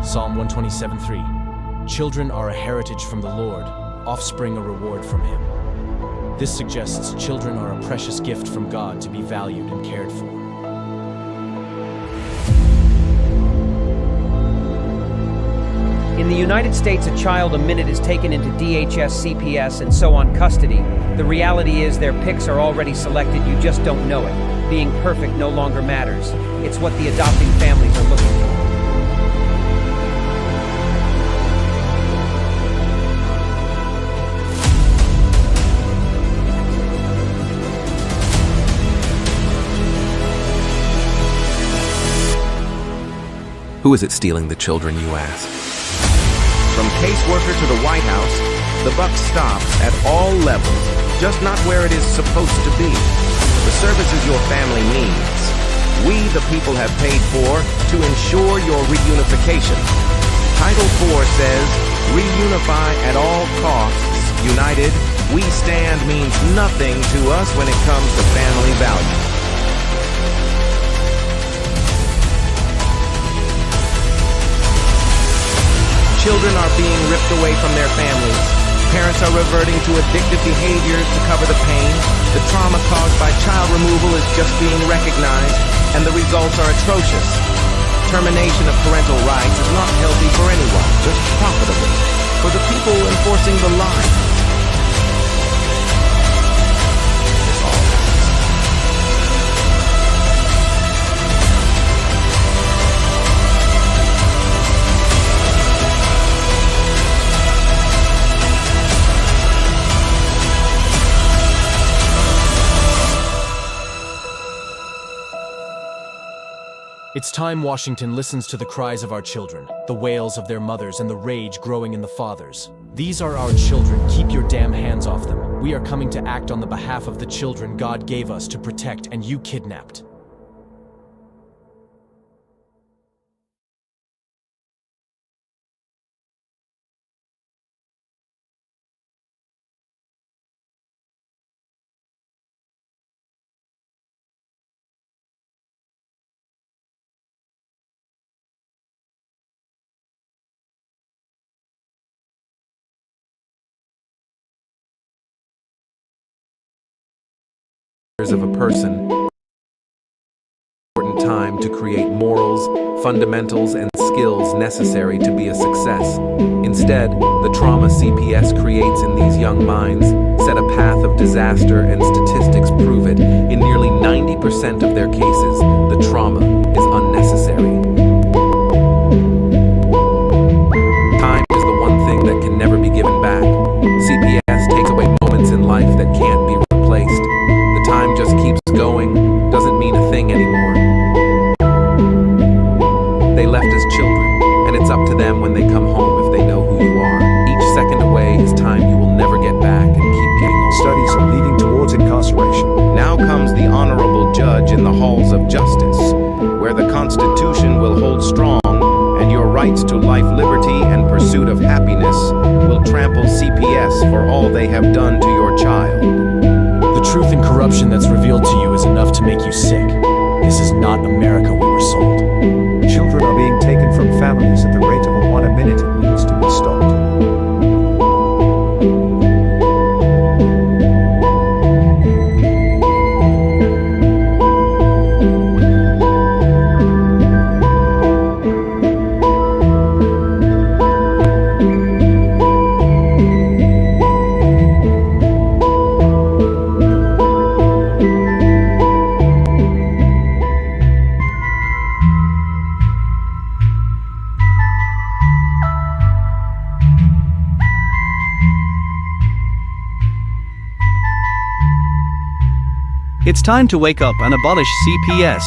Psalm 127:3. Children are a heritage from the Lord, offspring a reward from Him. This suggests children are a precious gift from God to be valued and cared for. In the United States, a child a minute is taken into DHS, CPS, and so on custody. The reality is their pics are already selected, you just don't know it. Being perfect no longer matters. It's what the adopting families are looking for. Who is it stealing the children, you ask? From caseworker to the White House, the buck stops at all levels, just not where it is supposed to be. The services your family needs, we the people have paid for to ensure your reunification. Title IV says, reunify at all costs. United, we stand means nothing to us when it comes to family values. Children are being ripped away from their families. Parents are reverting to addictive behaviors to cover the pain. The trauma caused by child removal is just being recognized, and the results are atrocious. Termination of parental rights is not healthy for anyone, just profitable for the people enforcing the line. It's time Washington listens to the cries of our children, the wails of their mothers, and the rage growing in the fathers. These are our children. Keep your damn hands off them. We are coming to act on the behalf of the children God gave us to protect, and you kidnapped. Of a person, important time to create morals, fundamentals, and skills necessary to be a success. Instead, the trauma CPS creates in these young minds set a path of disaster, and statistics prove it. In nearly 90% of their cases, the trauma is unnecessary. Time is the one thing that can never be given back. CPS takes away moments in life that can't be replaced. Time just keeps going, doesn't mean a thing anymore. They left as children, and it's up to them when they come home if they know who you are. Each second away is time you will never get back, and keep getting older. Studies are leading towards incarceration. Now comes the honorable judge in the halls of justice, where the Constitution will hold strong, and your rights to life, liberty, and pursuit of happiness will trample CPS for all they have done to your child. The truth and corruption that's revealed to you is enough to make you sick. This is not America we were sold. Children are being taken from families at the rate of one a minute. It needs to be stopped. It's time to wake up and abolish CPS.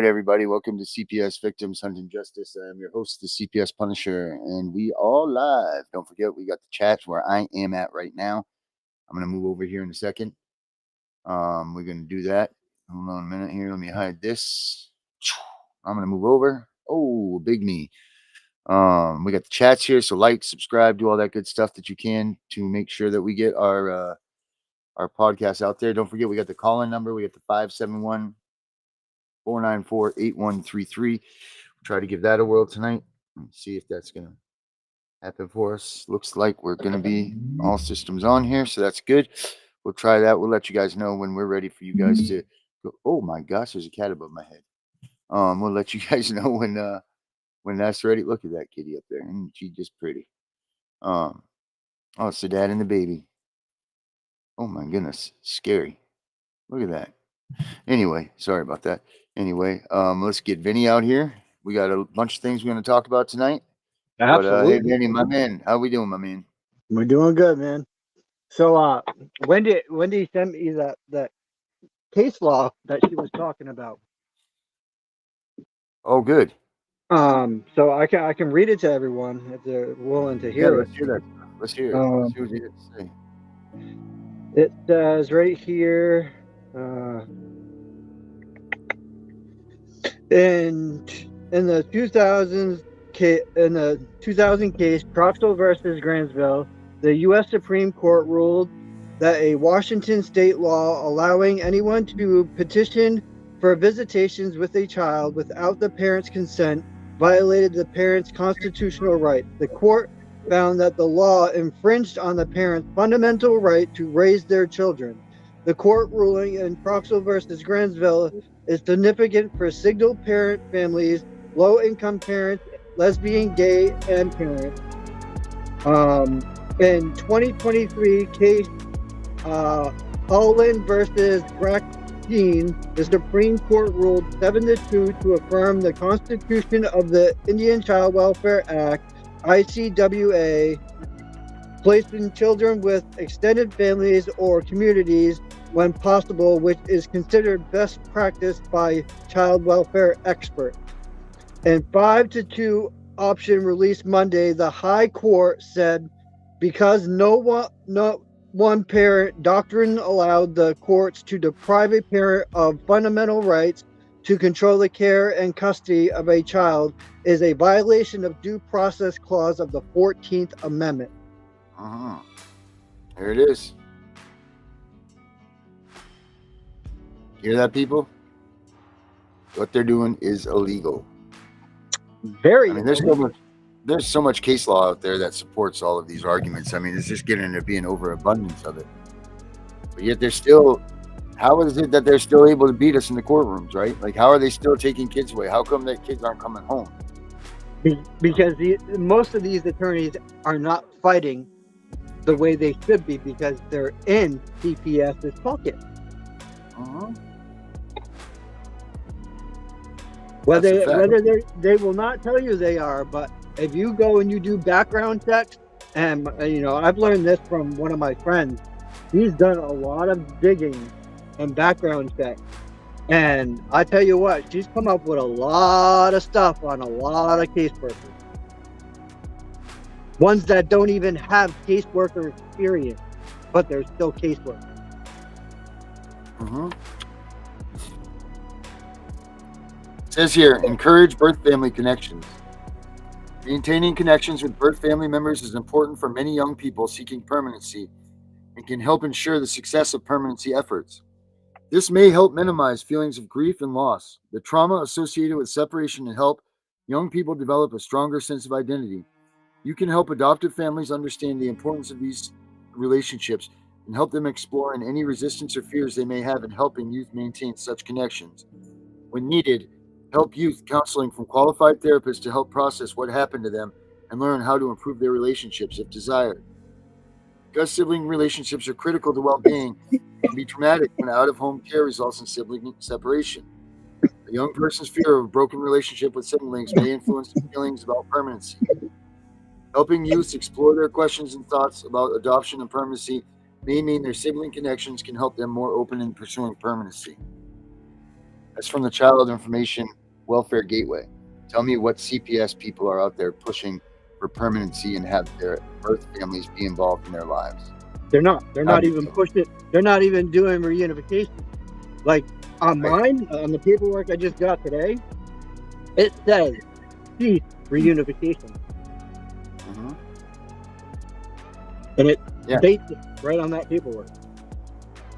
right, everybody. Welcome to CPS Victims Hunting Justice. I'm your host, the CPS Punisher, and we all live. Don't forget, we got the chat where I am at right now. I'm going to move over here in a second. We're going to do that. Hold on a minute here. Let me hide this. I'm going to move over. Oh, big me. We got the chats here, so like, subscribe, do all that good stuff that you can to make sure that we get our podcast out there. Don't forget, we got the call-in number. We got the 571-494-8133. Try to give that a whirl tonight and see if that's going to happen for us. Looks like we're going to be all systems on here, so that's good. We'll try that. We'll let you guys know when we're ready for you guys to go. Oh my gosh, there's a cat above my head. We'll let you guys know when that's ready. Look at that kitty up there, and she's just pretty. Oh, it's the dad and the baby. Oh my goodness, scary. Look at that. Anyway, sorry about that. Anyway, let's get Vinny out here. We got a bunch of things we're going to talk about tonight. Absolutely. But hey, Vinny, my man, how we doing, my man? We're doing good, man. So when did he send me that case law that she was talking about? Oh, good. So I can read it to everyone if they're willing to hear Let's hear that. Let's hear it. Let's see what you have to say. It says right here, in the 2000 case, Croxall versus Granville, the U.S. Supreme Court ruled that a Washington state law allowing anyone to petition for visitations with a child without the parent's consent violated the parent's constitutional right. The court found that the law infringed on the parent's fundamental right to raise their children. The court ruling in Croxall versus Granville is significant for single parent families, low-income parents, lesbian, gay, and parents. In 2023 case, Holland versus Brackeen, the Supreme Court ruled 7-2 to affirm the Constitution of the Indian Child Welfare Act, ICWA, placing children with extended families or communities when possible, which is considered best practice by child welfare experts. In 5-2 option released Monday, the High Court said because no one parent doctrine allowed the courts to deprive a parent of fundamental rights to control the care and custody of a child is a violation of due process clause of the 14th Amendment. There it is. Hear that, people? What they're doing is illegal. Very. I mean, there's so much case law out there that supports all of these arguments. I mean, it's just getting to be an overabundance of it. But yet they're still, how is it that they're still able to beat us in the courtrooms, right? Like, how are they still taking kids away? How come that kids aren't coming home? Because most of these attorneys are not fighting the way they should be because they're in CPS's pocket. Whether they will not tell you they are, but if you go and you do background checks, and I've learned this from one of my friends. He's done a lot of digging and background checks, and I tell you what, she's come up with a lot of stuff on a lot of caseworkers. Ones that don't even have caseworker experience, but they're still caseworkers. It says here, encourage birth family connections. Maintaining connections with birth family members is important for many young people seeking permanency and can help ensure the success of permanency efforts. This may help minimize feelings of grief and loss, the trauma associated with separation, and help young people develop a stronger sense of identity. You can help adoptive families understand the importance of these relationships and help them explore any resistance or fears they may have in helping youth maintain such connections. When needed, help youth counseling from qualified therapists to help process what happened to them and learn how to improve their relationships if desired. Because sibling relationships are critical to well-being, it can be traumatic when out-of-home care results in sibling separation. A young person's fear of a broken relationship with siblings may influence their feelings about permanency. Helping youth explore their questions and thoughts about adoption and permanency may mean their sibling connections can help them more open in pursuing permanency. That's from the Child Information Welfare Gateway. Tell me what CPS people are out there pushing for permanency and have their birth families be involved in their lives. They're not. They're How not do you even feel? pushing it. They're not even doing reunification. Like on Right. mine, on the paperwork I just got today, it says cease reunification, Mhm. and it Yeah. dates it right on that paperwork.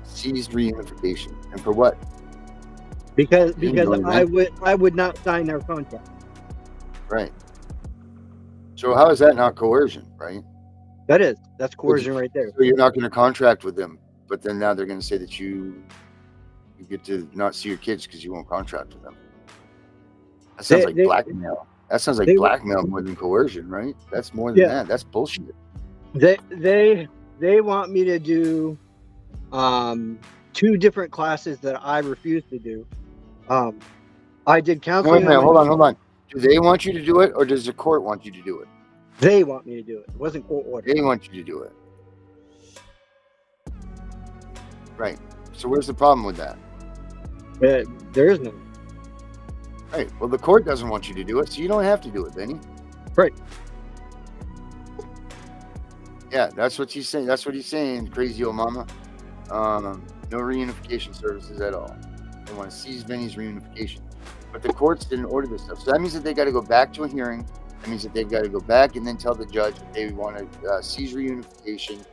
Seized reunification. And for what? Because You didn't know that. I would not sign their contract. Right. So how is that not coercion, right? That's coercion right there. So you're not going to contract with them, but then now they're going to say that you get to not see your kids because you won't contract with them. That sounds like blackmail. That sounds like blackmail more than coercion, right? That's more than that. That's bullshit. They want me to do 2 different classes that I refuse to do. I did No, counseling. wait a minute, hold on. Do they want you to do it, or does the court want you to do it? They want me to do it. It wasn't court ordered. They want you to do it. Right. So where's the problem with that? There is none. Right. Well, the court doesn't want you to do it, so you don't have to do it, Benny. Right. Yeah, that's what he's saying. That's what he's saying, crazy old mama. No reunification services at all. They want to seize Benny's reunification. But the courts didn't order this stuff. So that means that they got to go back to a hearing. That means that they've got to go back and then tell the judge that they want to seize reunification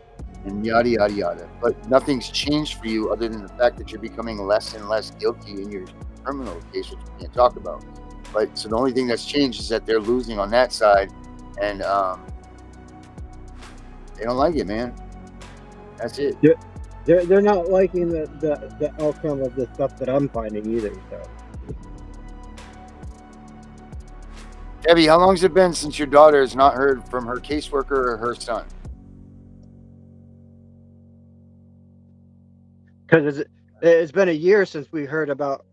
and yada, yada, yada. But nothing's changed for you other than the fact that you're becoming less and less guilty in your criminal case, which we can't talk about. But so the only thing that's changed is that they're losing on that side, and they don't like it, man. That's it. They're not liking the outcome of the stuff that I'm finding either. So, Debbie, how long has it been since your daughter has not heard from her caseworker or her son? because it's been a year since we heard about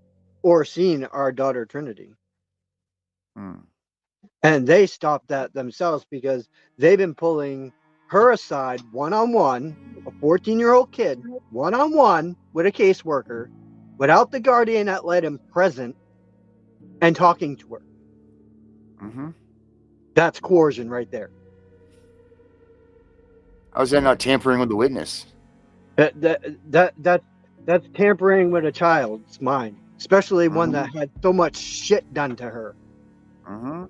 or seen our daughter Trinity. And they stopped that themselves because they've been pulling her aside one-on-one, a 14-year-old kid, one-on-one with a caseworker, without the guardian ad litem present, and talking to her. Mm-hmm. That's coercion right there. How is that not tampering with the witness? That's tampering with a child's mind, especially one that had so much shit done to her. Mm-hmm.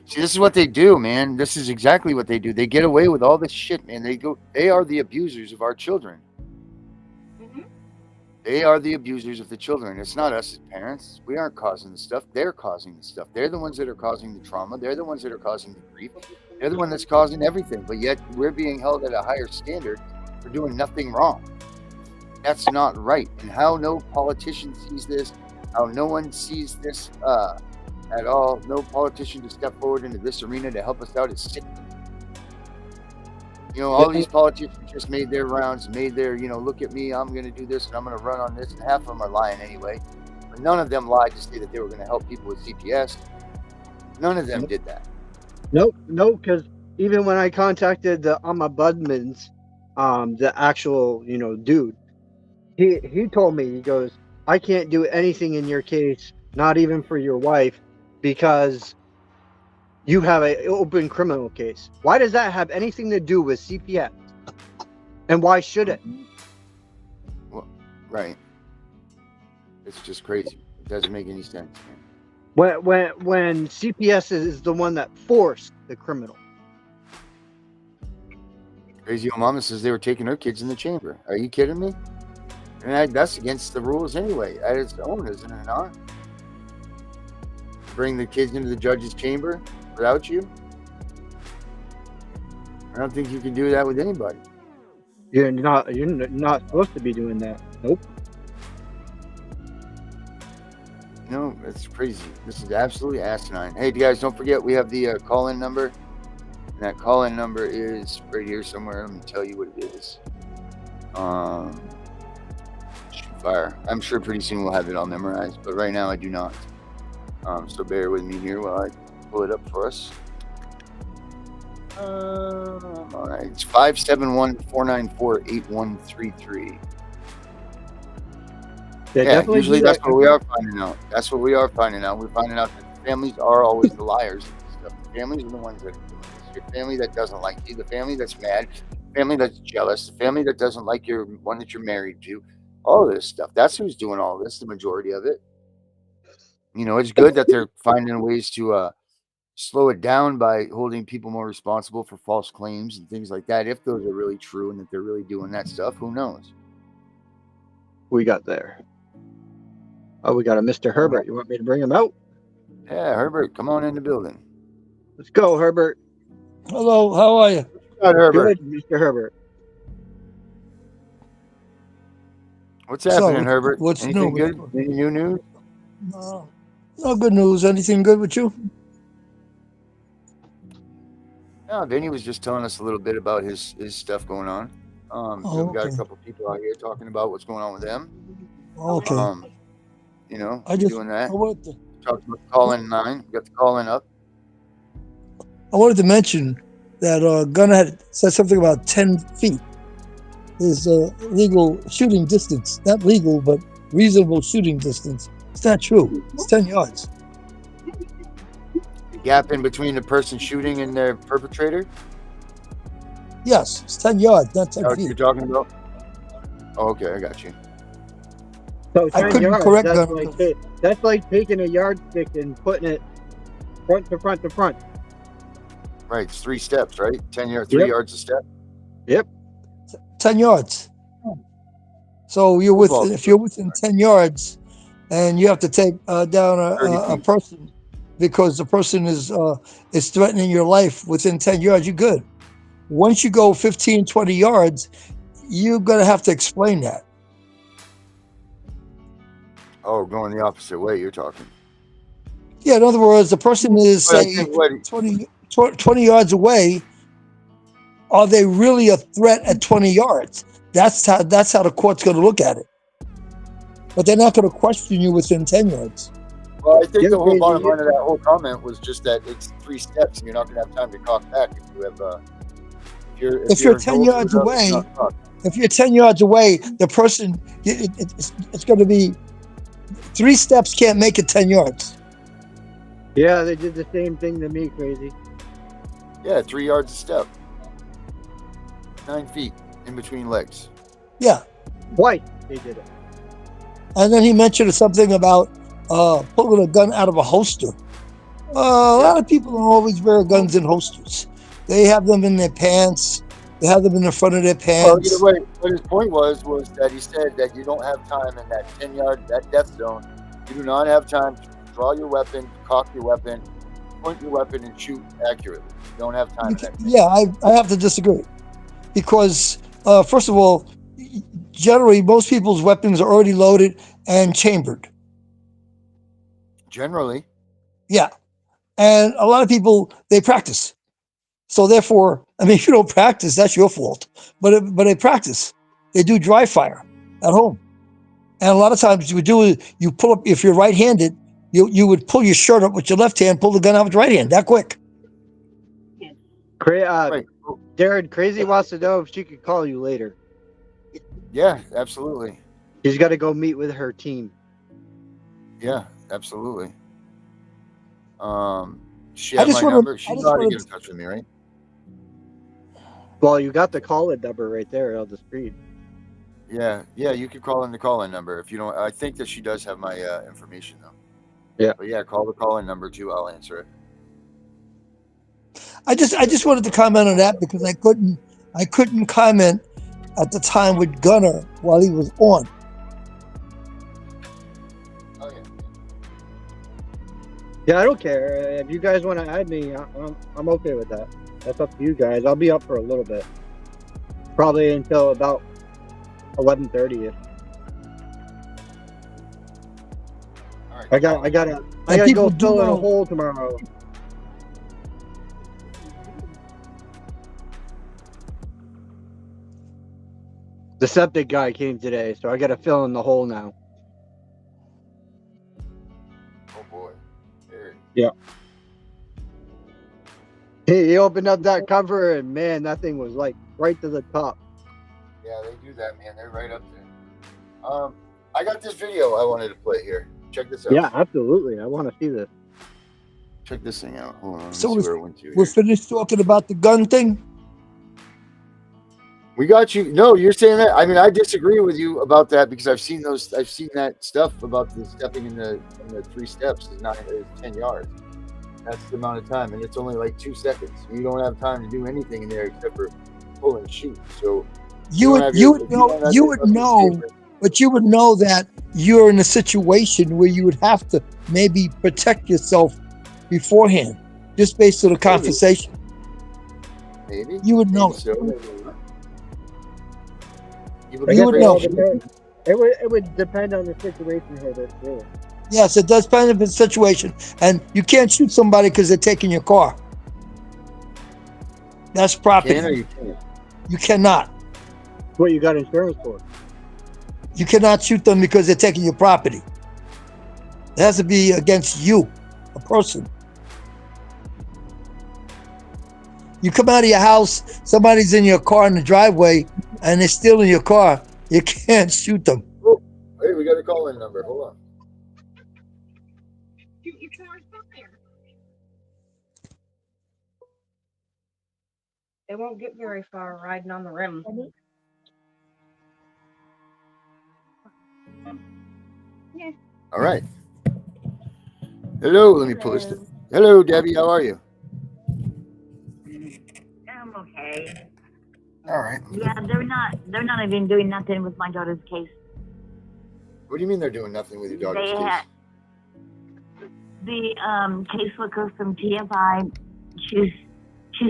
See, this is what they do, man. This is exactly what they do. They get away with all this shit, man. They are the abusers of our children. They are the abusers of the children. It's not us as parents. We aren't causing the stuff. They're causing the stuff. They're the ones that are causing the trauma. They're the ones that are causing the grief. They're the one that's causing everything. But yet we're being held at a higher standard for doing nothing wrong. That's not right. And how no politician sees this, how no one sees this at all, no politician to step forward into this arena to help us out is sick. You know, all these politicians just made their rounds, made their, look at me, I'm going to do this and I'm going to run on this. And half of them are lying anyway. But none of them lied to say that they were going to help people with CPS. None of them did that. Nope, because even when I contacted the ombudsman's, the actual, dude, he told me, he goes, I can't do anything in your case, not even for your wife, because you have an open criminal case. Why does that have anything to do with CPS? And why should it? Well, right. It's just crazy. It doesn't make any sense, man. When CPS is the one that forced the criminal. Crazy old mama says they were taking her kids in the chamber. Are you kidding me? And that's against the rules anyway, at its own, isn't it not? Bring the kids into the judge's chamber without you? I don't think you can do that with anybody. You're not supposed to be doing that. Nope. No, it's crazy. This is absolutely asinine. Hey, guys, don't forget we have the call-in number. And that call-in number is right here somewhere. Let me tell you what it is. Shoot fire. I'm sure pretty soon we'll have it all memorized, but right now I do not. So bear with me here while I pull it up for us. All right, it's 571-494-8133. They Yeah, definitely usually do that's that. what we are finding out. That's what we are finding out. We're finding out that the families are always the liars and stuff. The families are the ones that are doing this. Your family that doesn't like you, the family that's mad, the family that's jealous, the family that doesn't like your one that you're married to, all of this stuff. That's who's doing all this, the majority of it. It's good that they're finding ways to slow it down by holding people more responsible for false claims and things like that. If those are really true and that they're really doing that stuff, who knows? We got there. Oh, we got a Mr. Herbert. You want me to bring him out? Yeah, Herbert, come on in the building. Let's go, Herbert. Hello, how are you? Good, Herbert. Good, Mr. Herbert. What's happening, So, Herbert? what's Anything new? good? Any new news? No good news. Anything good with you? No, Vinny was just telling us a little bit about his stuff going on. Oh, We got a okay. couple people out here talking about what's going on with them. Okay. We're doing that. Talked about the call-in line. We got the call-in up. I wanted to mention that Gunner had said something about 10 feet is legal shooting distance. Not legal, but reasonable shooting distance. It's not true. It's 10 yards. The gap in between the person shooting and their perpetrator? Yes, it's 10 yards, not Is 10 that what you're feet. talking about? Oh, okay, I got you. So I 10 couldn't yards, correct that's Gunner. like, that's like taking a yardstick and putting it front to front to front. Right, it's 3 steps, right? 10 yards, 3 Yep. yards a step. Yep. 10 yards. So if you're within 10 yards and you have to take down 30 a feet. person because the person is threatening your life within 10 yards, you're good. Once you go 15, 20 yards, you're going to have to explain that. Oh, going the opposite way, you're talking. Yeah, in other words, the person is, But I say, think 20 yards away. Are they really a threat at 20 yards? That's how the court's going to look at it. But they're not going to question you within 10 yards. Well, I think Yeah, the whole crazy. bottom line of that whole comment was just that it's 3 steps, and you're not going to have time to cock back if you have. If you're 10 yards away, if you're 10 yards away, the person it's going to be 3 steps can't make it 10 yards. Yeah, they did the same thing to me, crazy. Yeah, 3 yards a step, 9 feet in between legs. Yeah, Twice they did it. and then he mentioned something about pulling a gun out of a holster. A lot of people don't always wear guns in holsters. They have them in their pants. They have them in the front of their Well, pants. either way, what his point was that he said that you don't have time in that 10 yard, that death zone. You do not have time to draw your weapon, cock your weapon, point your weapon, and shoot accurately. You don't have time in that. Yeah, I have to disagree. Because, first of all, generally, most people's weapons are already loaded and chambered. Generally, Yeah. And a lot of people, they practice. So therefore, I mean, if you don't practice, that's your fault. But they practice. They do dry fire at home. And a lot of times you would do it, you pull up, if you're right-handed, you would pull your shirt up with your left hand, pull the gun out with your right hand, that quick. right. Jared, Crazy wants to know if she could call you later. Yeah, absolutely. She's got to go meet with her team. Yeah, absolutely. She I had just my wanna- number. I She just know how to wanna- get in touch with me, right? Well, you got the call-in number right there on the screen. Yeah, you could call in the call-in number if you don't. I think that she does have my information though. Yeah. But yeah, call the call-in number too. I'll answer it. I just wanted to comment on that because I couldn't comment at the time with Gunner while he was on. Oh yeah. Yeah, I don't care. If you guys want to add me, I'm okay with that. That's up to you guys. I'll be up for a little bit. Probably until about 11:30. All right. I gotta people go do fill in a know- hole tomorrow. The septic guy came today, so I gotta fill in the hole now. Oh boy. Very. He opened up that cover, and man, that thing was like right to the top. Yeah, they do that, man. They're right up there. I got this video I wanted to play here. Check this out. Yeah, absolutely. I want to see this. Check this thing out. Hold on. Let me So see where it went to we're here. finished talking about the gun thing. We got you. No, you're saying that. I mean, I disagree with you about that because I've seen those. I've seen that stuff about the stepping in the 3 steps is 10 yards. That's the amount of time, and it's only like 2 seconds. You don't have time to do anything in there except for pull and shoot. So You would know, but you would know that you're in a situation where you would have to maybe protect yourself beforehand, just based on the conversation. Maybe you would know. So. You would know. It would depend on the situation here. That's true. Yes, it does depend on the situation, and you can't shoot somebody because they're taking your car. That's property. Can or you can't? You cannot. What you got insurance for? You cannot shoot them because they're taking your property. It has to be against you, a person. You come out of your house, somebody's in your car in the driveway, and they're stealing your car. You can't shoot them. Oh, hey, we got a call-in number. Hold on. They won't get very far riding on the rim. Yeah. All right. Hello, let me pull this. Hello, Debbie. How are you? I'm okay. All right. Yeah, they're not even doing nothing with my daughter's case. What do you mean they're doing nothing with your daughter's case? The caseworker from TFI, she's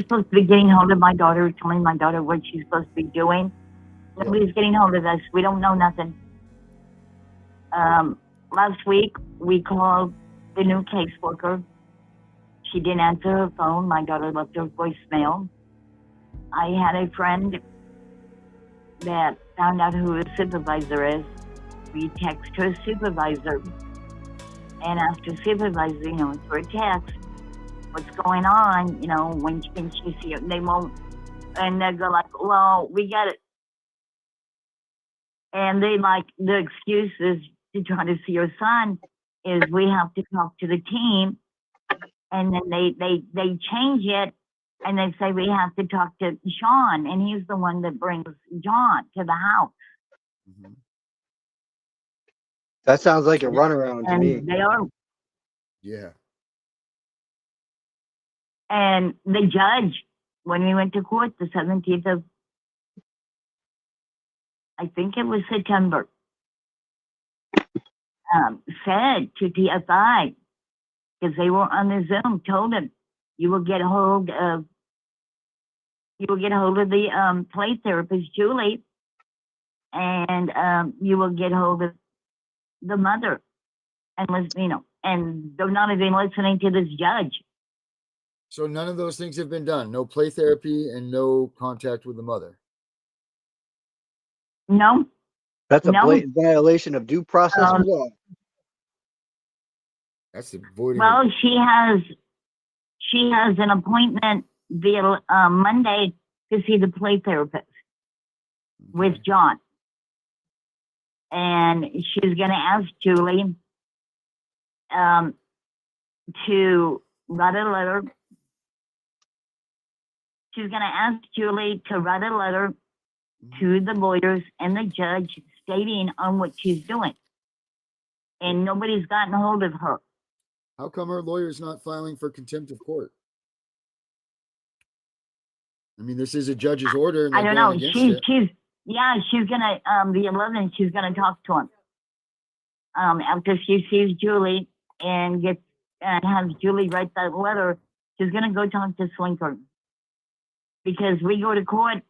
supposed to be getting hold of my daughter, telling my daughter what she's supposed to be doing. Nobody's getting hold of us. We don't know nothing. Last week, we called the new caseworker. She didn't answer her phone. My daughter left her voicemail. I had a friend that found out who her supervisor is. We text her supervisor and asked her supervisor, through a text, what's going on, when can she see it? They won't, and they go like, well, we got it. And they the excuses to try to see your son is we have to talk to the team, and then they change it, and they say we have to talk to Sean, and he's the one that brings John to the house. Mm-hmm. That sounds like a runaround to me. They are. Yeah. And the judge, when we went to court the 17th of, I think it was September, said to TFI, because they were on the Zoom, told him, you will get hold of the play therapist, Julie, and you will get hold of the mother. And and they're not even listening to this judge. So none of those things have been done. No play therapy and no contact with the mother. No. That's a blatant violation of due process of law. That's avoiding. Well, she has an appointment via Monday to see the play therapist with John, and she's going to ask Julie to write a letter. She's going to ask Julie to write a letter to the lawyers and the judge stating on what she's doing. And nobody's gotten hold of her. How come her lawyer's not filing for contempt of court? I mean, this is a judge's order. And I don't know. She's gonna the 11th. She's gonna talk to him after she sees Julie and has Julie write that letter. She's gonna go talk to Slinker because we go to court,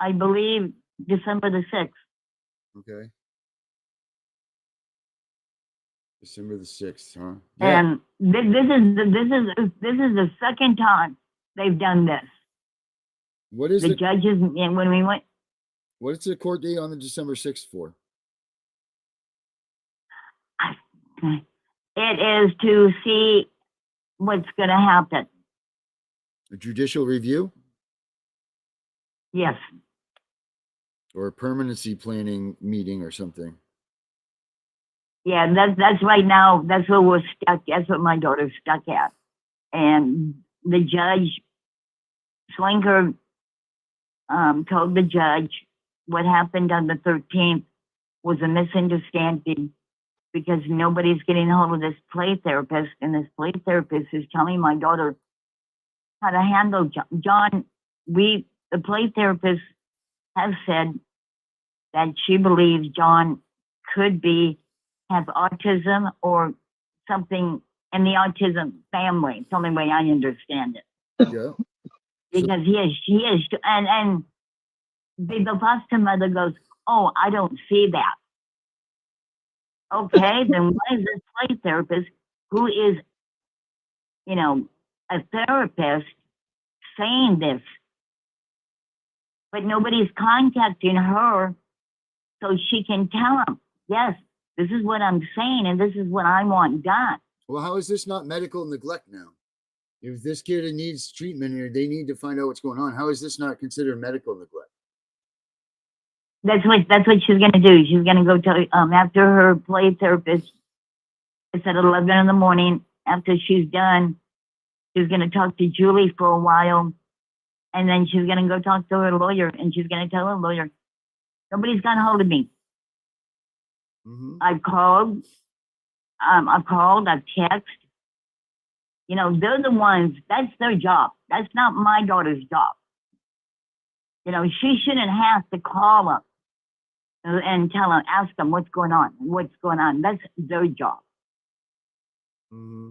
I believe, December the 6th. Okay. December the 6th, huh? Yeah. And this is the second time they've done this. What is the judges? And when we went, what is the court date on the December 6th for? It is to see what's going to happen. A judicial review? Yes. Or a permanency planning meeting or something? Yeah, that's right now. That's where we're stuck. That's what my daughter's stuck at. And the judge, Slinker, told the judge what happened on the 13th was a misunderstanding because nobody's getting a hold of this play therapist, and this play therapist is telling my daughter how to handle John. The play therapist has said that she believes John could have autism or something in the autism family. It's the only way I understand it. Yeah. Because he is, and the foster mother goes, "Oh, I don't see that." Okay, then why is this play therapist, who is, a therapist, saying this? But nobody's contacting her so she can tell him, yes, this is what I'm saying and this is what I want done. Well, how is this not medical neglect now? If this kid needs treatment or they need to find out what's going on, how is this not considered medical neglect? That's what she's gonna do. She's gonna go tell after her play therapist. It's at 11 in the morning. After she's done, she's gonna talk to Julie for a while, and then she's gonna go talk to her lawyer, and she's gonna tell her lawyer, nobody's got a hold of me. Mm-hmm. I've called, I've texted. They're the ones. That's their job. That's not my daughter's job. She shouldn't have to call them and tell them, ask them what's going on. What's going on? That's their job. Mm-hmm.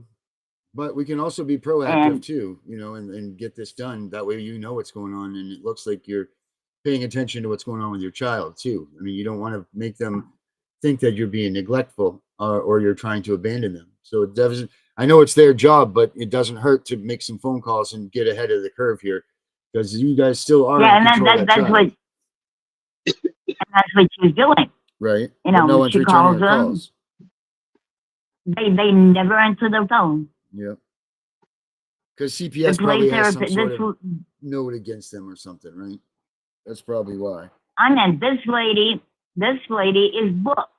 But we can also be proactive too, and get this done. That way, what's going on, and it looks like you're paying attention to what's going on with your child too. I mean, you don't want to make them think that you're being neglectful or you're trying to abandon them. So it doesn't. I know it's their job, but it doesn't hurt to make some phone calls and get ahead of the curve here, because you guys still are. Yeah, and that's what she's doing. Right. No one's she calls them. Calls. They never answer their phone. Yeah. Because CPS probably has some sort of note against them or something, right? That's probably why. I mean, this lady is booked.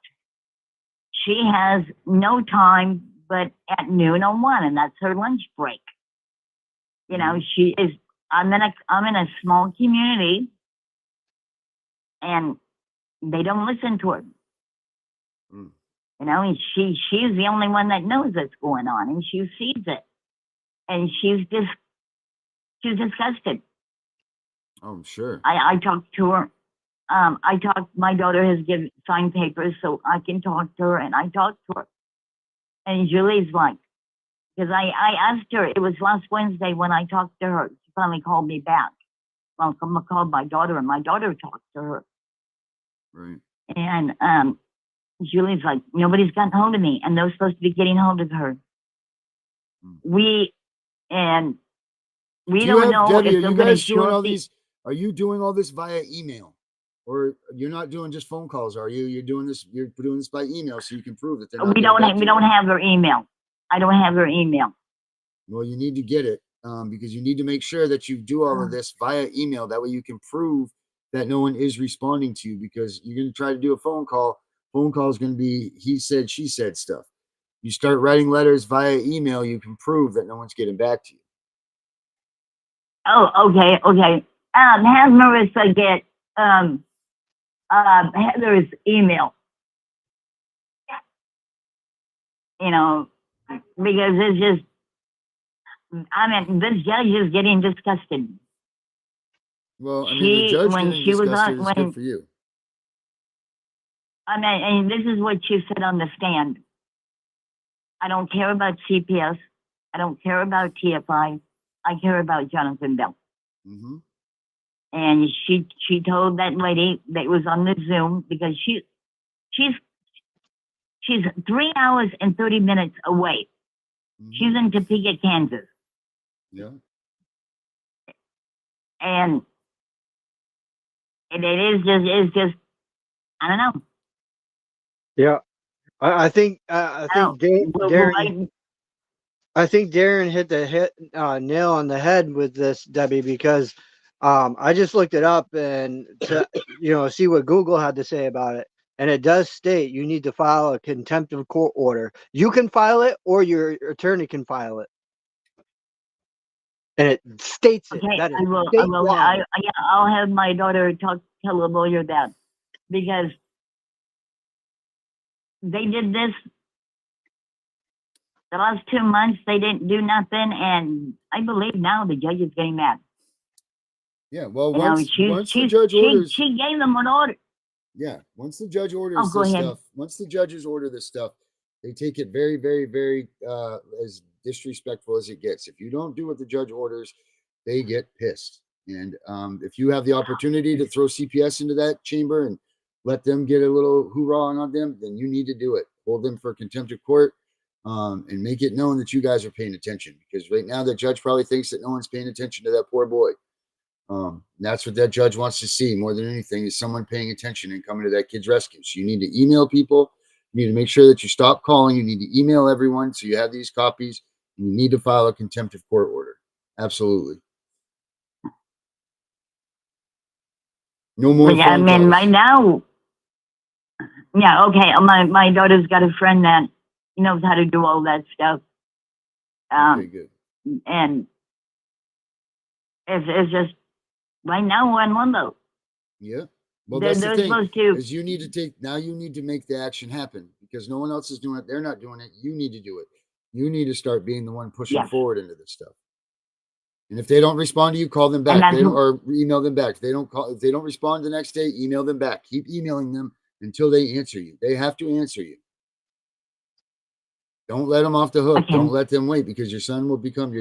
She has no time but at noon on 1, and that's her lunch break. She is. I'm in a small community, and they don't listen to her. And she's the only one that knows what's going on, and she sees it, and she's disgusted. Oh, I'm sure. I talked to her. My daughter has signed papers so I can talk to her, and I talked to her. And Julie's like, because I asked her, it was last Wednesday when I talked to her. She finally called me back. Well, I called my daughter, and my daughter talked to her. Right. And Julie's like, nobody's gotten hold of me, and they're supposed to be getting hold of her. We don't know. Debbie, are you guys doing all these? Are you doing all this via email, or you're not doing just phone calls? Are you? You're doing this by email, so you can prove that they're not. We don't have her email. I don't have her email. Well, you need to get it because you need to make sure that you do all of this via email. That way, you can prove that no one is responding to you, because you're going to try to do a phone call. Phone call is going to be he said, she said stuff. You start writing letters via email, you can prove that no one's getting back to you. Oh, okay. Have Marissa get Heather's email. Because it's just, this judge is getting disgusted. Well, the judge getting disgusted is good for you. And this is what she said on the stand. I don't care about CPS. I don't care about TFI. I care about Jonathan Bell. Mm-hmm. And she told that lady that was on the Zoom, because she's 3 hours and 30 minutes away. Mm-hmm. She's in Topeka, Kansas. Yeah. And it's just, I don't know. Yeah, I think Darren. I think Darren hit the nail on the head with this, Debbie, because I just looked it up and to see what Google had to say about it. and it does state you need to file a contempt of court order. You can file it, or your attorney can file it, and it states it. Okay, That is I will. statewide. Yeah, I'll have my daughter tell the lawyer that, because they did this the last 2 months. They didn't do nothing, and I believe now the judge is getting mad. Yeah, well, You know, once the judge orders, she gave them an order. yeah, once the judge orders Oh, go this ahead. stuff, once the judges order this stuff, they take it very, very, very as disrespectful as it gets. If you don't do what the judge orders, they get pissed. And if you have the opportunity to throw CPS into that chamber and let them get a little hoorah on them, then you need to do it. Hold them for contempt of court, and make it known that you guys are paying attention. Because right now the judge probably thinks that no one's paying attention to that poor boy. That's what that judge wants to see more than anything, is someone paying attention and coming to that kid's rescue. So you need to email people. You need to make sure that you stop calling. You need to email everyone so you have these copies. And you need to file a contempt of court order. Absolutely. No more Yeah, I phone mean, calls. right now. Yeah, okay. My daughter's got a friend that knows how to do all that stuff. Okay, good. And it's just right now we're in limbo. Yeah. Well, They're that's the thing. supposed to. Is you need to make the action happen, because no one else is doing it. They're not doing it. You need to do it. You need to start being the one pushing forward into this stuff. And if they don't respond to you, call them back. Or email them back. If they don't respond the next day, email them back. Keep emailing them until they answer you. They have to answer you. Don't let them off the hook. Okay. Don't let them wait, because your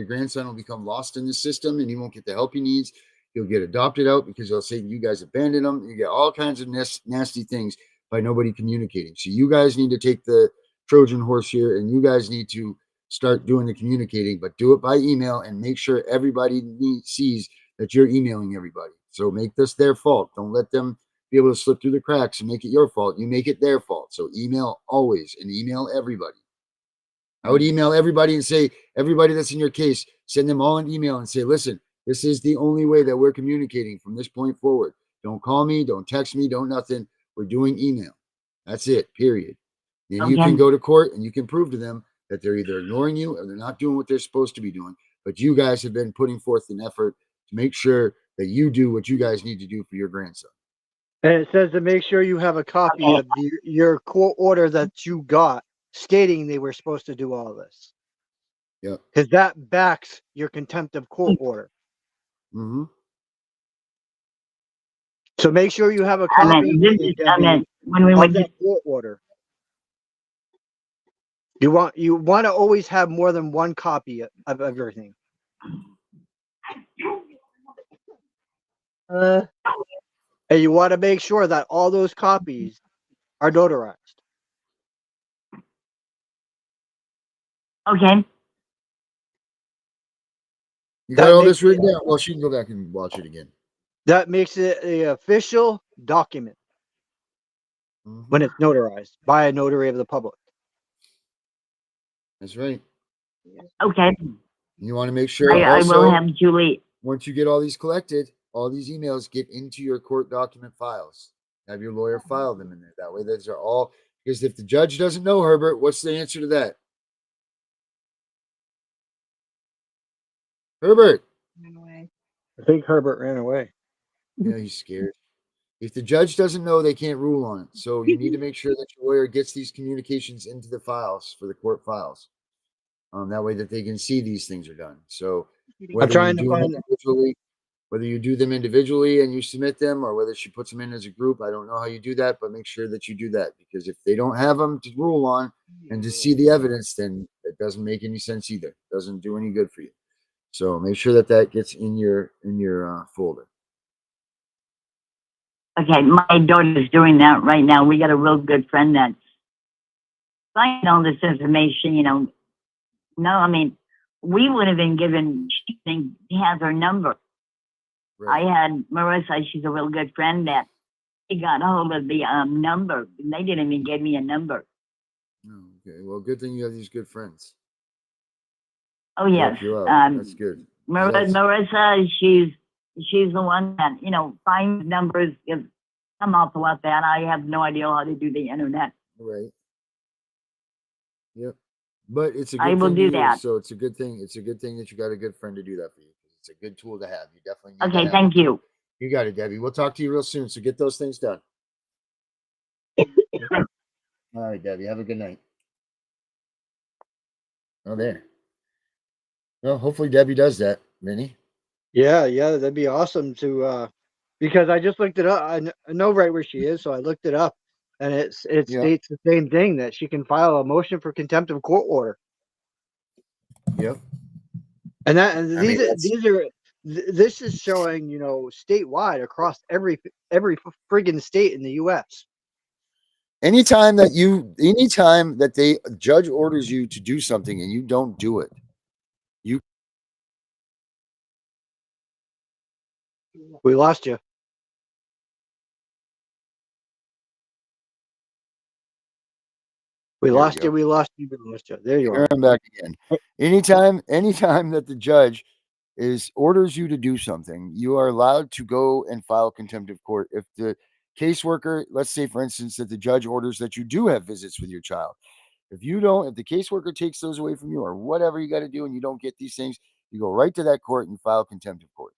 grandson will become lost in the system, and he won't get the help he needs. He'll get adopted out because they'll say you guys abandoned him. You get all kinds of nasty things by nobody communicating. So you guys need to take the Trojan horse here, and you guys need to start doing the communicating, but do it by email and make sure everybody sees that you're emailing everybody. So make this their fault. Don't let them be able to slip through the cracks and make it your fault. You make it their fault. So email always, and email everybody. I would email everybody and say, everybody that's in your case, send them all an email and say, listen, this is the only way that we're communicating from this point forward. Don't call me, don't text me, don't nothing. We're doing email. That's it, period. Then you can go to court and you can prove to them that they're either ignoring you or they're not doing what they're supposed to be doing. But you guys have been putting forth an effort to make sure that you do what you guys need to do for your grandson. And it says to make sure you have a copy of your court order that you got, stating they were supposed to do all this. Yeah. Because that backs your contempt of court order. Mm-hmm. So make sure you have a copy of that court order. You want to always have more than one copy of everything. And you want to make sure that all those copies are notarized. Okay. You got all this written down? Well, she can go back and watch it again. That makes it an official document when it's notarized by a notary of the public. That's right. Okay. You want to make sure I will have Julie. Once you get all these collected, all these emails get into your court document files. Have your lawyer file them in there. That way, those are all, because if the judge doesn't know, Herbert, what's the answer to that? Herbert. Ran away. I think Herbert ran away. Yeah, he's scared. If the judge doesn't know, they can't rule on it. So you need to make sure that your lawyer gets these communications into the files for the court files. That way that they can see these things are done. So whether you do them individually and you submit them, or whether she puts them in as a group, I don't know how you do that, but make sure that you do that, because if they don't have them to rule on and to see the evidence, then it doesn't make any sense either. It doesn't do any good for you. So make sure that that gets in your folder. Okay, my daughter's doing that right now. We got a real good friend that's finding all this information, No, I mean, we would have been given, she has her number. Right. I had Marissa, she's a real good friend that she got hold of the number. They didn't even give me a number. Okay, well, good thing you have these good friends. Oh, yes. That's good. Marissa, she's the one that, finds numbers, I'm also at that. I have no idea how to do the internet. Right. Yep. But it's a I good will thing do to that. use. So it's a good thing. It's a good thing that you got a good friend to do that for you. It's a good tool to have. You definitely need Okay, that. thank you. You got it, Debbie. We'll talk to you real soon. So get those things done. All right, Debbie. Have a good night. Oh, there. Well, hopefully Debbie does that, Vinny. Yeah, that'd be awesome to because I just looked it up. I know right where she is, so I looked it up, and it Yeah. states the same thing, that she can file a motion for contempt of court order. Yep. And this is showing, statewide across every friggin' state in the U.S. Anytime that the judge orders you to do something and you don't do it, We lost you. We lost you. There you are. I'm back again. Anytime that the judge orders you to do something, you are allowed to go and file contempt of court. If the caseworker, let's say for instance that the judge orders that you do have visits with your child, if the caseworker takes those away from you or whatever you got to do and you don't get these things, you go right to that court and file contempt of court.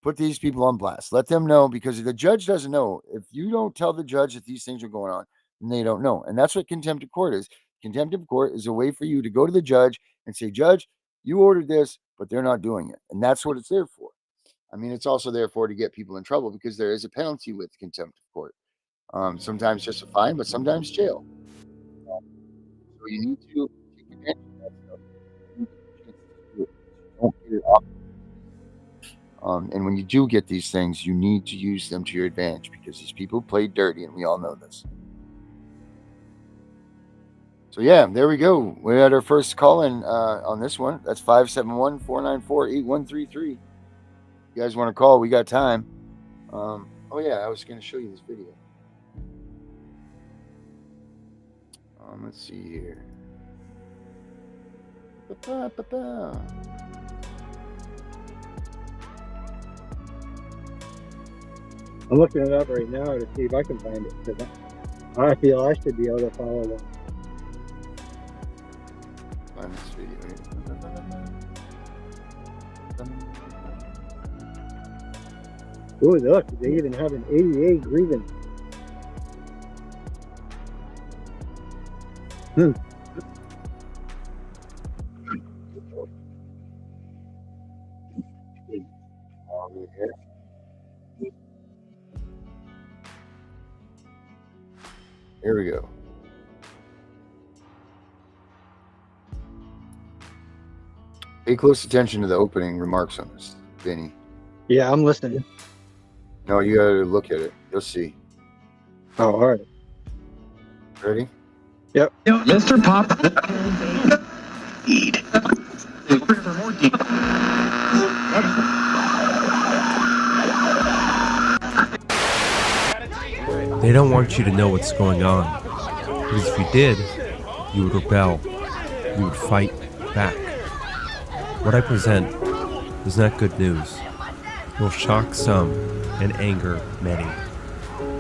Put these people on blast. Let them know, because the judge doesn't know. If you don't tell the judge that these things are going on, then they don't know. And that's what contempt of court is. Contempt of court is a way for you to go to the judge and say, Judge, you ordered this, but they're not doing it. And that's what it's there for. I mean, it's also there for to get people in trouble, because there is a penalty with contempt of court. Sometimes just a fine, but sometimes jail. So you need to take advantage of that stuff. You don't get it off. And when you do get these things, you need to use them to your advantage, because these people play dirty, and we all know this. So yeah, there we go. We had our first call in on this one. That's 571-494-8133. You guys want to call? We got time. Oh yeah, I was going to show you this video. Let's see here. I'm looking it up right now to see if I can find it, because I feel I should be able to follow them. Find this video here. Oh, look, they even have an ADA grievance. Here we go. Pay close attention to the opening remarks on this, Vinny. Yeah, I'm listening. No, you gotta look at it. You'll see. Oh, all right. Ready? Yep. Mr. Pop. Eat. They don't want you to know what's going on, because if you did, you would rebel. You would fight back. What I present is not good news. It will shock some and anger many,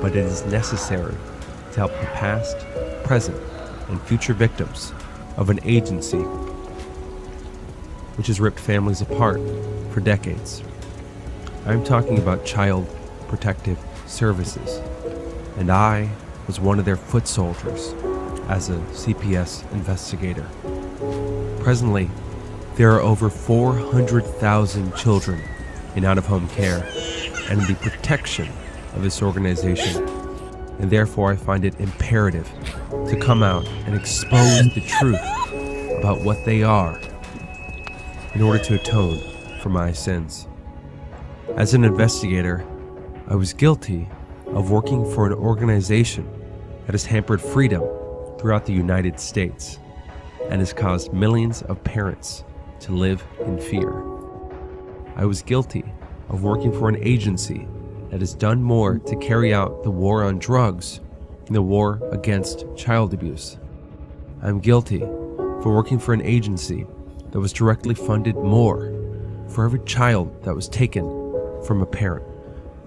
but it is necessary to help the past, present, and future victims of an agency which has ripped families apart for decades. I'm talking about Child Protective Services, and I was one of their foot soldiers as a CPS investigator. Presently, there are over 400,000 children in out-of-home care and in the protection of this organization, and therefore I find it imperative to come out and expose the truth about what they are in order to atone for my sins. As an investigator, I was guilty of working for an organization that has hampered freedom throughout the United States and has caused millions of parents to live in fear. I was guilty of working for an agency that has done more to carry out the war on drugs than the war against child abuse. I'm guilty for working for an agency that was directly funded more for every child that was taken from a parent,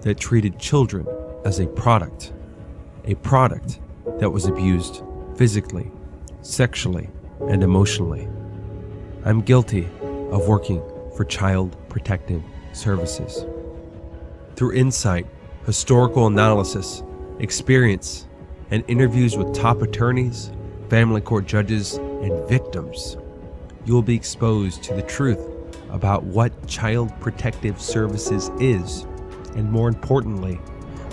that treated children as a product that was abused physically, sexually, and emotionally. I'm guilty of working for Child Protective Services. Through insight, historical analysis, experience, and interviews with top attorneys, family court judges, and victims, you will be exposed to the truth about what Child Protective Services is, and more importantly,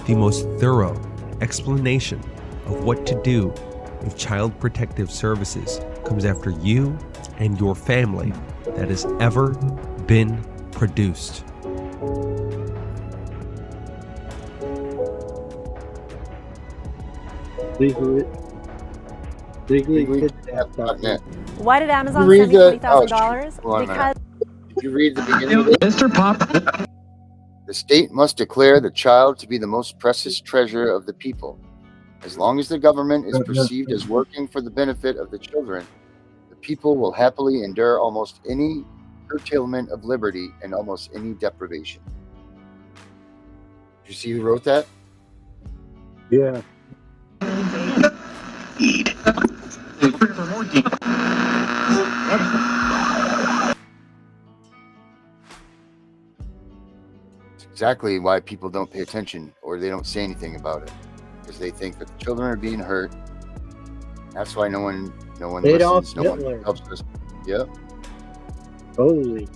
the most thorough explanation of what to do if Child Protective Services comes after you and your family that has ever been produced. Why did Amazon send me $20,000? Because did you read the beginning? Mr. Pop. The state must declare the child to be the most precious treasure of the people. As long as the government is perceived as working for the benefit of the children, the people will happily endure almost any curtailment of liberty and almost any deprivation. Did you see who wrote that? Yeah. It's exactly why people don't pay attention or they don't say anything about it, because they think that the children are being hurt. That's why no one listens, no one helps us. Yep. Holy.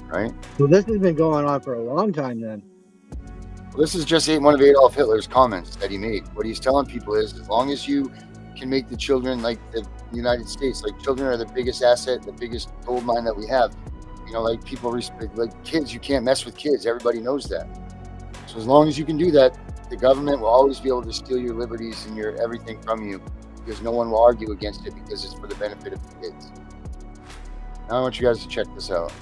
Right? So this has been going on for a long time then. This is just one of Adolf Hitler's comments that he made. What he's telling people is, as long as you can make the children like the United States, like children are the biggest asset, the biggest gold mine that we have. You know, like people respect, like kids, you can't mess with kids. Everybody knows that. So as long as you can do that, the government will always be able to steal your liberties and your everything from you, because no one will argue against it, because it's for the benefit of the kids. Now I want you guys to check this out.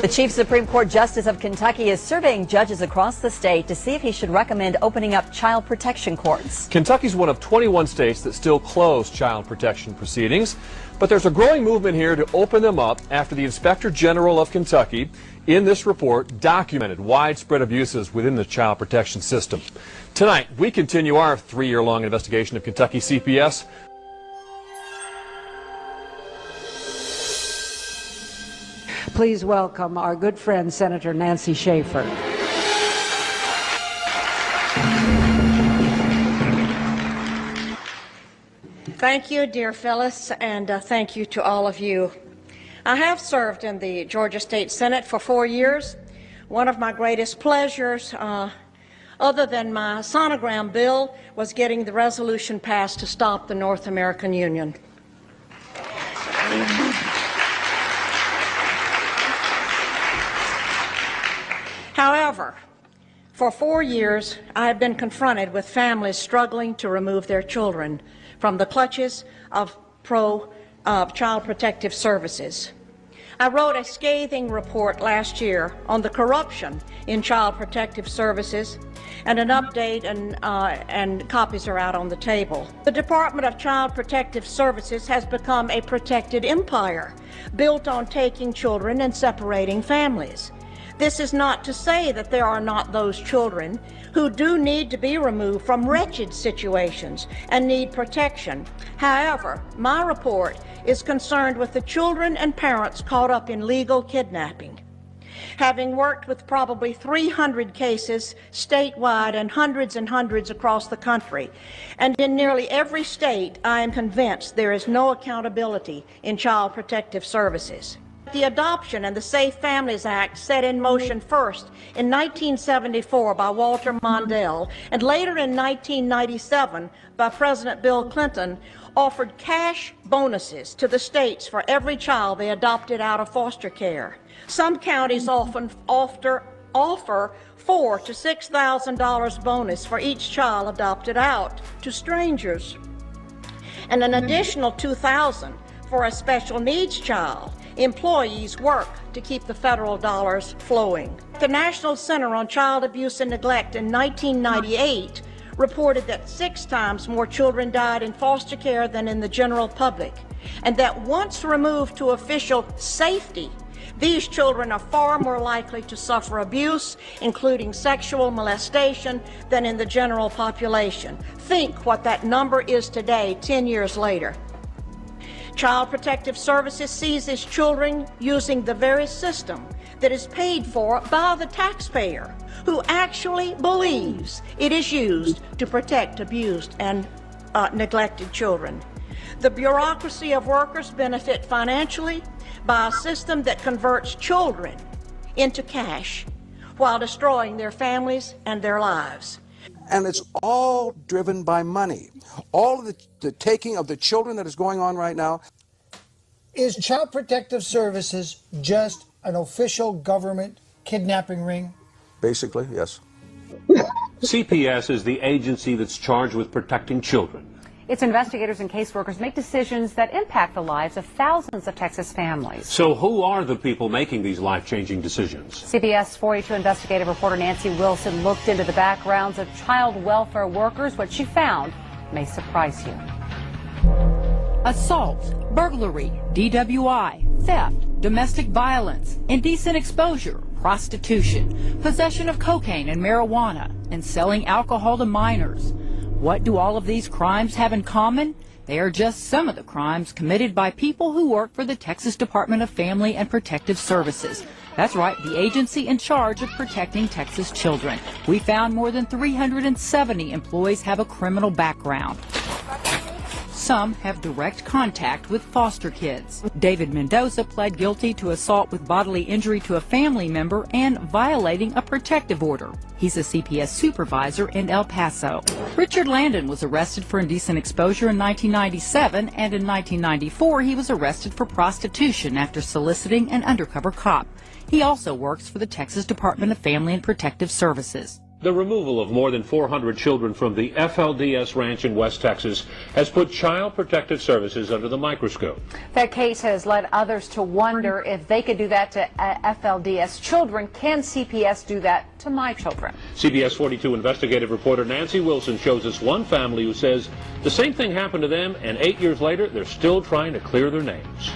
The Chief Supreme Court Justice of Kentucky is surveying judges across the state to see if he should recommend opening up child protection courts. Kentucky's one of 21 states that still close child protection proceedings, but there's a growing movement here to open them up after the Inspector General of Kentucky, in this report, documented widespread abuses within the child protection system. Tonight, we continue our 3-year-long investigation of Kentucky CPS. Please welcome our good friend, Senator Nancy Schaefer. Thank you, dear Phyllis, and thank you to all of you. I have served in the Georgia State Senate for 4 years. One of my greatest pleasures, other than my sonogram bill, was getting the resolution passed to stop the North American Union. However, for 4 years, I have been confronted with families struggling to remove their children from the clutches of Child Protective Services. I wrote a scathing report last year on the corruption in Child Protective Services, and an update and copies are out on the table. The Department of Child Protective Services has become a protected empire built on taking children and separating families. This is not to say that there are not those children who do need to be removed from wretched situations and need protection. However, my report is concerned with the children and parents caught up in legal kidnapping. Having worked with probably 300 cases statewide and hundreds across the country, and in nearly every state, I am convinced there is no accountability in Child Protective Services. The Adoption and the Safe Families Act, set in motion first in 1974 by Walter Mondale and later in 1997 by President Bill Clinton, offered cash bonuses to the states for every child they adopted out of foster care. Some counties often offer $4,000 to $6,000 bonus for each child adopted out to strangers, and an additional $2,000 for a special needs child. Employees work to keep the federal dollars flowing. The National Center on Child Abuse and Neglect in 1998 reported that 6 times more children died in foster care than in the general public, and that once removed to official safety, These children are far more likely to suffer abuse, including sexual molestation, than in the general population. Think what that number is today, 10 years later. Child Protective Services seizes children using the very system that is paid for by the taxpayer, who actually believes it is used to protect abused and neglected children. The bureaucracy of workers benefit financially by a system that converts children into cash while destroying their families and their lives. And it's all driven by money. All of the taking of the children that is going on right now. Is Child Protective Services just an official government kidnapping ring? Basically, yes. CPS is the agency that's charged with protecting children. Its investigators and caseworkers make decisions that impact the lives of thousands of Texas families. So who are the people making these life-changing decisions? CPS 42 investigative reporter Nancy Wilson looked into the backgrounds of child welfare workers. What she found may surprise you. Assault, burglary, DWI, theft, domestic violence, indecent exposure, prostitution, possession of cocaine and marijuana, and selling alcohol to minors. What do all of these crimes have in common? They are just some of the crimes committed by people who work for the Texas Department of Family and Protective Services. That's right, the agency in charge of protecting Texas children. We found more than 370 employees have a criminal background. Some have direct contact with foster kids. David Mendoza pled guilty to assault with bodily injury to a family member and violating a protective order. He's a CPS supervisor in El Paso. Richard Landon was arrested for indecent exposure in 1997, and in 1994 he was arrested for prostitution after soliciting an undercover cop. He also works for the Texas Department of Family and Protective Services. The removal of more than 400 children from the FLDS ranch in West Texas has put Child Protective Services under the microscope. That case has led others to wonder if they could do that to FLDS children. Can CPS do that to my children? CPS 42 investigative reporter Nancy Wilson shows us one family who says the same thing happened to them, and 8 years later, they're still trying to clear their names.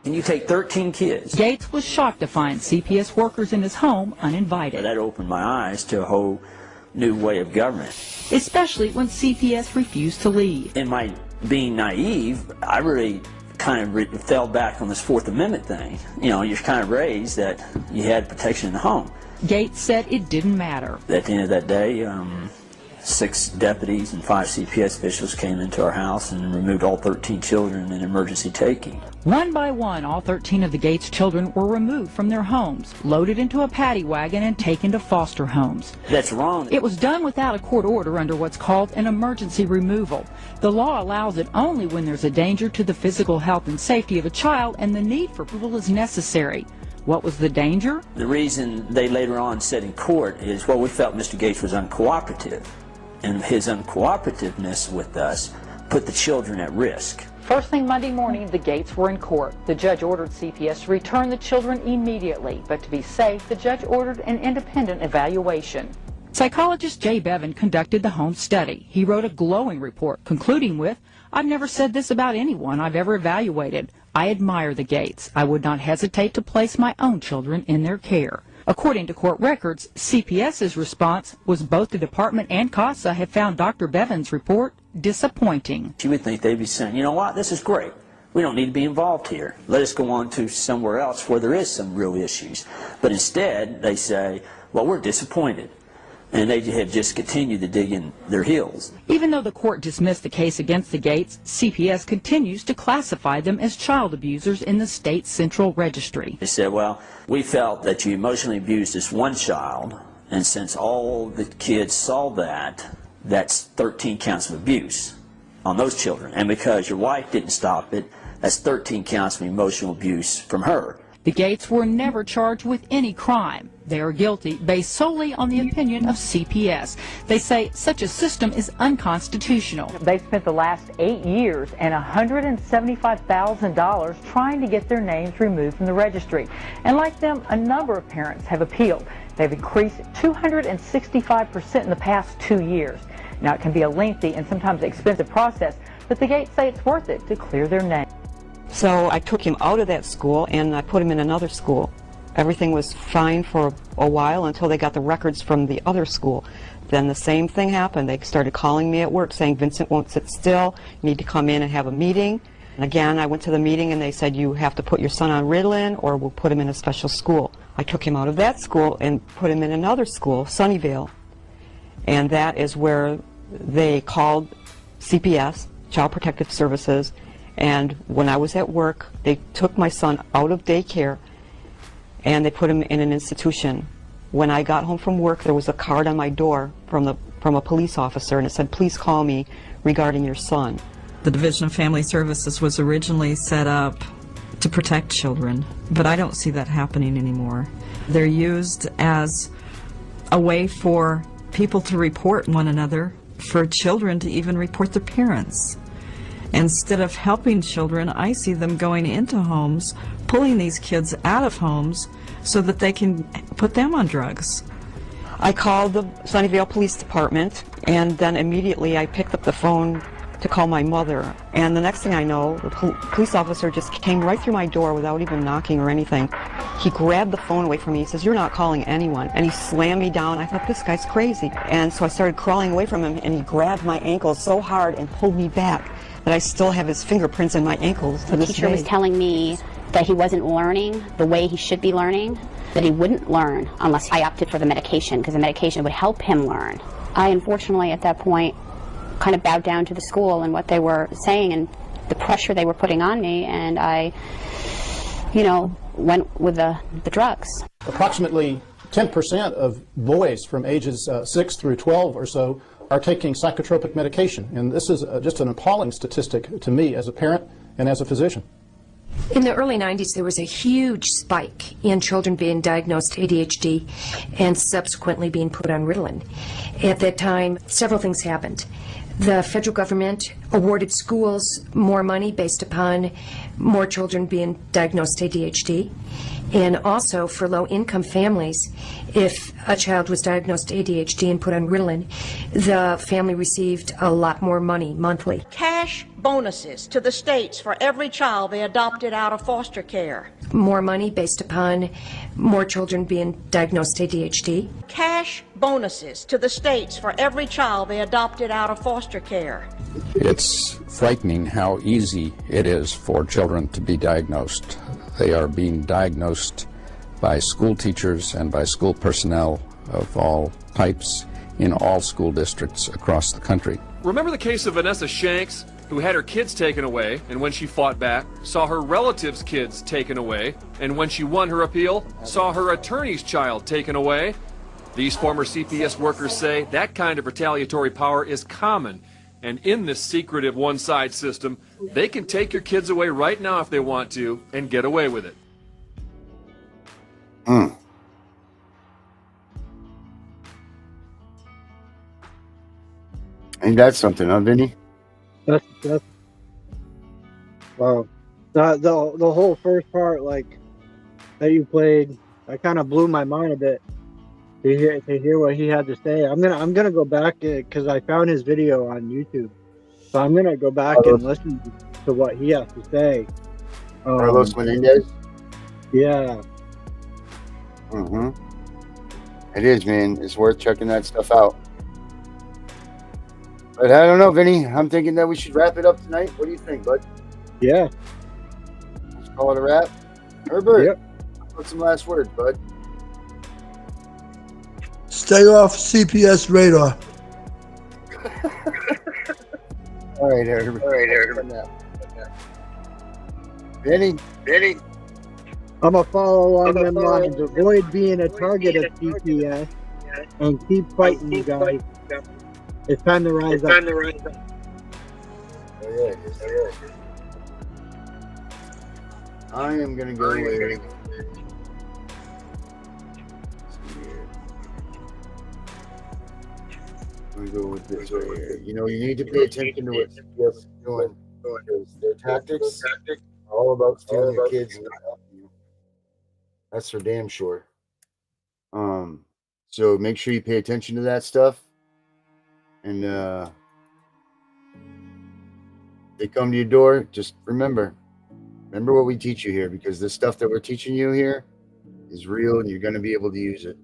And you take 13 kids. Gates was shocked to find CPS workers in his home uninvited. That opened my eyes to a whole new way of government. Especially when CPS refused to leave. In my being naive, I really kind of fell back on this Fourth Amendment thing. You know, you're kind of raised that you had protection in the home. Gates said it didn't matter. At the end of that day, 6 deputies and 5 CPS officials came into our house and removed all 13 children in emergency taking. One by one, all 13 of the Gates children were removed from their homes, loaded into a paddy wagon, and taken to foster homes. That's wrong. It was done without a court order under what's called an emergency removal. The law allows it only when there's a danger to the physical health and safety of a child and the need for approval is necessary. What was the danger? The reason they later on said in court is, well, we felt Mr. Gates was uncooperative. And his uncooperativeness with us put the children at risk. First thing Monday morning, the Gates were in court. The judge ordered CPS to return the children immediately, but to be safe, the judge ordered an independent evaluation. Psychologist Jay Bevan conducted the home study. He wrote a glowing report, concluding with, "I've never said this about anyone I've ever evaluated. I admire the Gates. I would not hesitate to place my own children in their care." According to court records, CPS's response was both the department and CASA have found Dr. Bevan's report disappointing. You would think they'd be saying, you know what, this is great. We don't need to be involved here. Let us go on to somewhere else where there is some real issues. But instead, they say, well, we're disappointed. And they have just continued to dig in their heels. Even though the court dismissed the case against the Gates, CPS continues to classify them as child abusers in the state central registry. They said, well, we felt that you emotionally abused this one child, and since all the kids saw that, that's 13 counts of abuse on those children. And because your wife didn't stop it, that's 13 counts of emotional abuse from her. The Gates were never charged with any crime. They are guilty based solely on the opinion of CPS. They say such a system is unconstitutional. They spent the last 8 years and $175,000 trying to get their names removed from the registry. And like them, a number of parents have appealed. They've increased 265% in the past 2 years. Now, it can be a lengthy and sometimes expensive process, but the Gates say it's worth it to clear their name. So I took him out of that school and I put him in another school. Everything was fine for a while until they got the records from the other school. Then the same thing happened. They started calling me at work saying, Vincent won't sit still, you need to come in and have a meeting. And again, I went to the meeting and they said, you have to put your son on Ritalin or we'll put him in a special school. I took him out of that school and put him in another school, Sunnyvale. And that is where they called CPS, Child Protective Services, and when I was at work, they took my son out of daycare and they put him in an institution. When I got home from work, there was a card on my door from a police officer, and it said, please call me regarding your son. The Division of Family Services was originally set up to protect children, but I don't see that happening anymore. They're used as a way for people to report one another, for children to even report their parents. Instead of helping children, I see them going into homes, pulling these kids out of homes so that they can put them on drugs. I called the Sunnyvale Police Department, and then immediately I picked up the phone to call my mother. And the next thing I know, the police officer just came right through my door without even knocking or anything. He grabbed the phone away from me. He says, you're not calling anyone. And he slammed me down. I thought, this guy's crazy. And so I started crawling away from him, and he grabbed my ankles so hard and pulled me back that I still have his fingerprints in my ankles to this day. The teacher was telling me that he wasn't learning the way he should be learning, that he wouldn't learn unless I opted for the medication, because the medication would help him learn. I unfortunately at that point kind of bowed down to the school and what they were saying and the pressure they were putting on me, and I, went with the drugs. Approximately 10% of boys from ages 6 through 12 or so are taking psychotropic medication, and this is just an appalling statistic to me as a parent and as a physician. In the early 90s, there was a huge spike in children being diagnosed ADHD and subsequently being put on Ritalin. At that time, several things happened. The federal government awarded schools more money based upon more children being diagnosed ADHD. And also for low-income families, if a child was diagnosed ADHD and put on Ritalin, the family received a lot more money monthly. Cash bonuses to the states for every child they adopted out of foster care. More money based upon more children being diagnosed ADHD. Cash bonuses to the states for every child they adopted out of foster care. It's frightening how easy it is for children to be diagnosed. They are being diagnosed by school teachers and by school personnel of all types in all school districts across the country. Remember the case of Vanessa Shanks, who had her kids taken away, and when she fought back, saw her relatives' kids taken away, and when she won her appeal, saw her attorney's child taken away? These former CPS workers say that kind of retaliatory power is common, and in this secretive one-side system, they can take your kids away right now if they want to and get away with it. Ain't that something, huh, Vinny? That's wow. The whole first part, like, that you played, that kind of blew my mind a bit to hear what he had to say. I'm gonna go back because I found his video on YouTube, so I'm gonna go back and listen to what he has to say. Carlos Menendez. Yeah. It is, man. It's worth checking that stuff out. But I don't know, Vinny. I'm thinking that we should wrap it up tonight. What do you think, bud? Yeah. Let's call it a wrap. Herbert, Yep. put some last words, bud. Stay off CPS radar. All right, Herbert. Vinny. I'm gonna follow along them lines. Avoid being a target of CPS and keep fighting, you guys. It's time to rise up. I am gonna go with. I'm gonna go with this right here. You know, you need to pay attention to what CPS is doing, because their tactics are all about stealing your kids and not helping you. That's for damn sure. So make sure you pay attention to that stuff. And they come to your door, just remember, Remember what we teach you here, because this stuff that we're teaching you here is real, and you're going to be able to use it.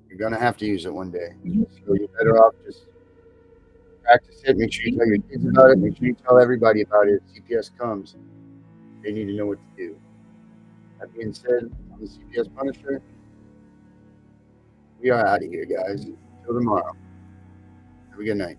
You're going to have to use it one day. So you're better off just practice it. Make sure you tell your kids about it. Make sure you tell everybody about it. If CPS comes, they need to know what to do. That being said, I'm the CPS Punisher. We are out of here, guys. Until tomorrow. Have a good night.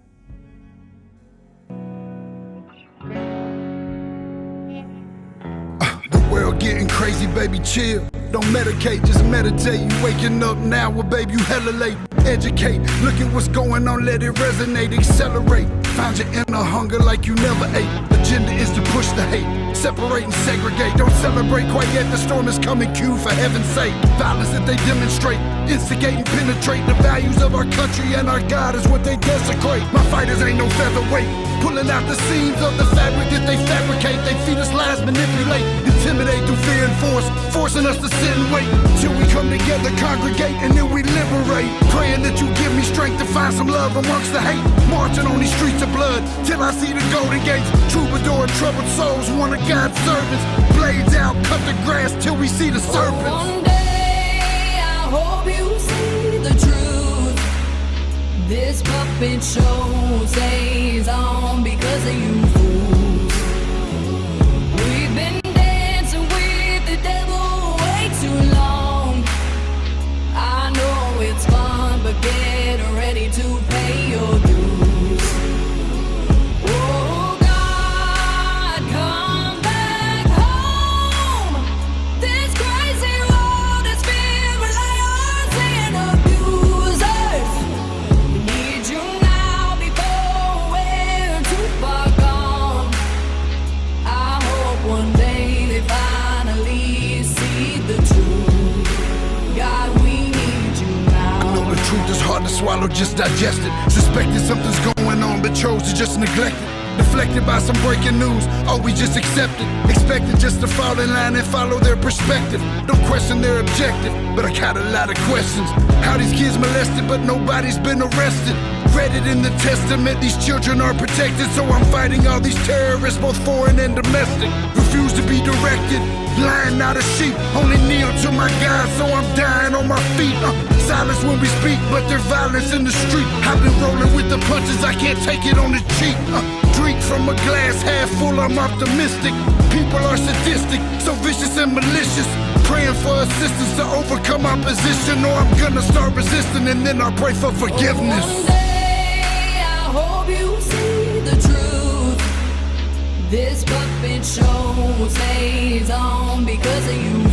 The world getting crazy, baby, chill. Don't medicate, just meditate. You waking up now, well, babe, you hella late. Educate, look at what's going on, let it resonate, accelerate. Find your inner hunger like you never ate. Agenda is to push the hate, separate and segregate. Don't celebrate quite yet, the storm is coming, Q, for heaven's sake. Violence that they demonstrate, instigate and penetrate. The values of our country and our God is what they desecrate. My fighters ain't no featherweight, pulling out the seams of the fabric that they fabricate. They feed us lies, manipulate, intimidate through fear and force, forcing us to sit and wait till we come together, congregate, and then we liberate. Praying that you give me strength to find some love amongst the hate. Marching on these streets of blood till I see the golden gates. Troubadour and troubled souls, one of God's servants. Blades out, cut the grass till we see the serpents. One day I hope you see the truth. This puppet show stays on because of you fools. We've been dancing with the devil way too long. I know it's fun, but get ready to pay your dues. Oh God, come back home. This crazy world is filled with liars and abusers. We need you now before we're too far gone. I hope one day they finally see the truth. God, we need you now. I know the truth is hard to swallow, just digest it. Suspected something's going on, but chose to just neglect it. Deflected by some breaking news, oh, we just accept it. Expected just to fall in line and follow their perspective. Don't question their objective, but I got a lot of questions. How these kids molested, but nobody's been arrested. Read it in the testament, these children are protected. So I'm fighting all these terrorists, both foreign and domestic. Refuse to be directed, blind, not a sheep. Only kneel to my God, so I'm dying on my feet. Silence when we speak, but there's violence in the street. I've been rolling with the punches, I can't take it on the cheek. Drink from a glass half full, I'm optimistic. People are sadistic, so vicious and malicious. Praying for assistance to overcome opposition, or I'm gonna start resisting and then I'll pray for forgiveness. One day I hope you see the truth. This puppet show stays on because of you.